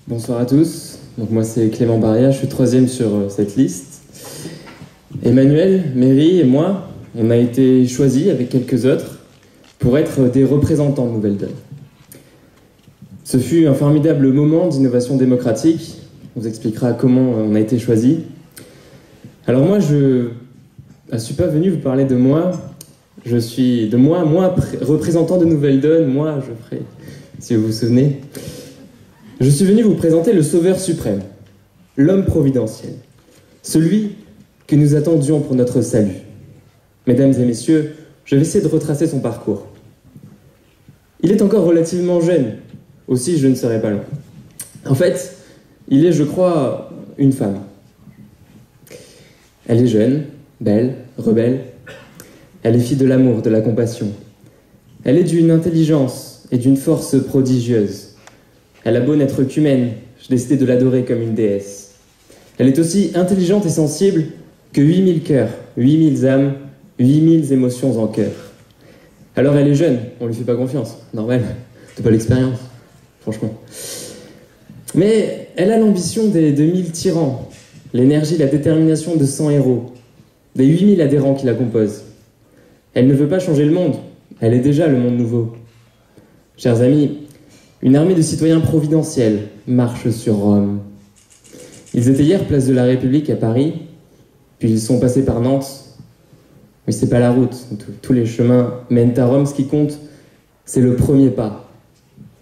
Bonsoir à tous, donc moi c'est Clément Barrière, je suis troisième sur cette liste. Emmanuel, Mary et moi, on a été choisis avec quelques autres pour être des représentants de Nouvelle-Donne. Ce fut un formidable moment d'innovation démocratique, on vous expliquera comment on a été choisis. Alors moi je ne suis pas venu vous parler de moi, je suis de moi représentant de Nouvelle-Donne, moi je ferai, si vous vous souvenez. Je suis venu vous présenter le Sauveur suprême, l'homme providentiel, celui que nous attendions pour notre salut. Mesdames et messieurs, je vais essayer de retracer son parcours. Il est encore relativement jeune, aussi je ne serai pas long. En fait, il est, je crois, une femme. Elle est jeune, belle, rebelle. Elle est fille de l'amour, de la compassion. Elle est d'une intelligence et d'une force prodigieuses. Elle a beau n'être qu'humaine, j'ai décidé de l'adorer comme une déesse. Elle est aussi intelligente et sensible que 8000 cœurs, 8000 âmes, 8000 émotions en cœur. Alors elle est jeune, on lui fait pas confiance, normal, c'est pas l'expérience, franchement. Mais elle a l'ambition des 2000 tyrans, l'énergie, la détermination de 100 héros, des 8000 adhérents qui la composent. Elle ne veut pas changer le monde, elle est déjà le monde nouveau. Chers amis, une armée de citoyens providentiels marche sur Rome. Ils étaient hier place de la République à Paris, puis ils sont passés par Nantes. Mais c'est pas la route, tous les chemins mènent à Rome. Ce qui compte, c'est le premier pas.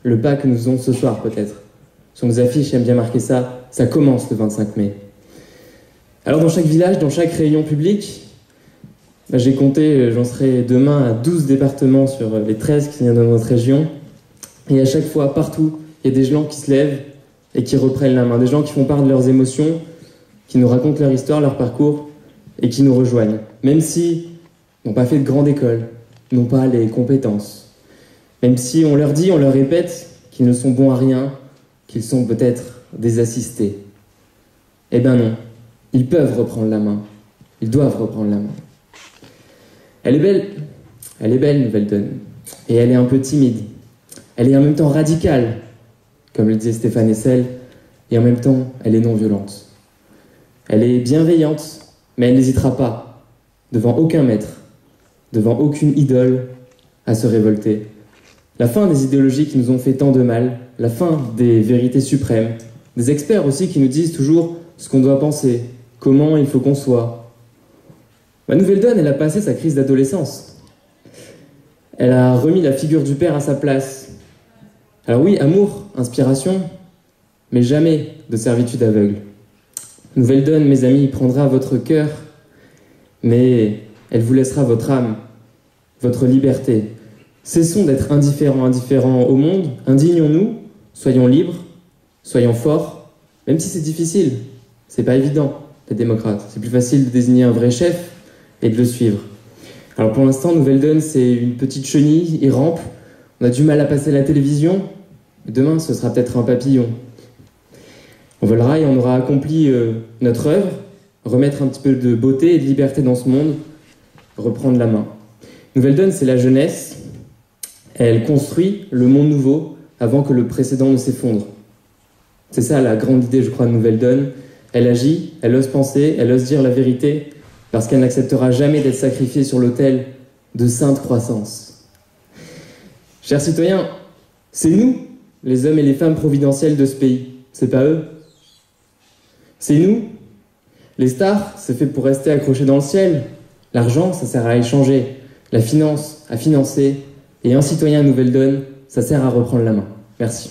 Le pas que nous faisons ce soir peut-être. Sur nos affiches, j'aime bien marquer ça, ça commence le 25 mai. Alors dans chaque village, dans chaque réunion publique, j'ai compté, j'en serai demain à 12 départements sur les 13 qui viennent de notre région. Et à chaque fois, partout, il y a des gens qui se lèvent et qui reprennent la main. Des gens qui font part de leurs émotions, qui nous racontent leur histoire, leur parcours et qui nous rejoignent. Même s'ils n'ont pas fait de grande école, n'ont pas les compétences. Même si on leur dit, on leur répète qu'ils ne sont bons à rien, qu'ils sont peut-être des assistés. Eh ben non, ils peuvent reprendre la main. Ils doivent reprendre la main. Elle est belle, Nouvelle-Donne. Et elle est un peu timide. Elle est en même temps radicale, comme le disait Stéphane Hessel, et en même temps, elle est non violente. Elle est bienveillante, mais elle n'hésitera pas, devant aucun maître, devant aucune idole, à se révolter. La fin des idéologies qui nous ont fait tant de mal, la fin des vérités suprêmes, des experts aussi qui nous disent toujours ce qu'on doit penser, comment il faut qu'on soit. Nouvelle-Donne, elle a passé sa crise d'adolescence. Elle a remis la figure du père à sa place. Alors oui, amour, inspiration, mais jamais de servitude aveugle. Nouvelle-Donne, mes amis, prendra votre cœur, mais elle vous laissera votre âme, votre liberté. Cessons d'être indifférents au monde, indignons-nous, soyons libres, soyons forts, même si c'est difficile. C'est pas évident d'être démocrate. C'est plus facile de désigner un vrai chef et de le suivre. Alors pour l'instant, Nouvelle-Donne, c'est une petite chenille et rampe. On a du mal à passer à la télévision. Demain, ce sera peut-être un papillon. On volera et on aura accompli notre œuvre, remettre un petit peu de beauté et de liberté dans ce monde, reprendre la main. Nouvelle-Donne, c'est la jeunesse. Elle construit le monde nouveau avant que le précédent ne s'effondre. C'est ça la grande idée, je crois, de Nouvelle-Donne. Elle agit, elle ose penser, elle ose dire la vérité, parce qu'elle n'acceptera jamais d'être sacrifiée sur l'autel de sainte croissance. Chers citoyens, c'est nous, les hommes et les femmes providentiels de ce pays. C'est pas eux. C'est nous. Les stars, c'est fait pour rester accrochés dans le ciel. L'argent, ça sert à échanger. La finance, à financer. Et un citoyen à Nouvelle-Donne, ça sert à reprendre la main. Merci.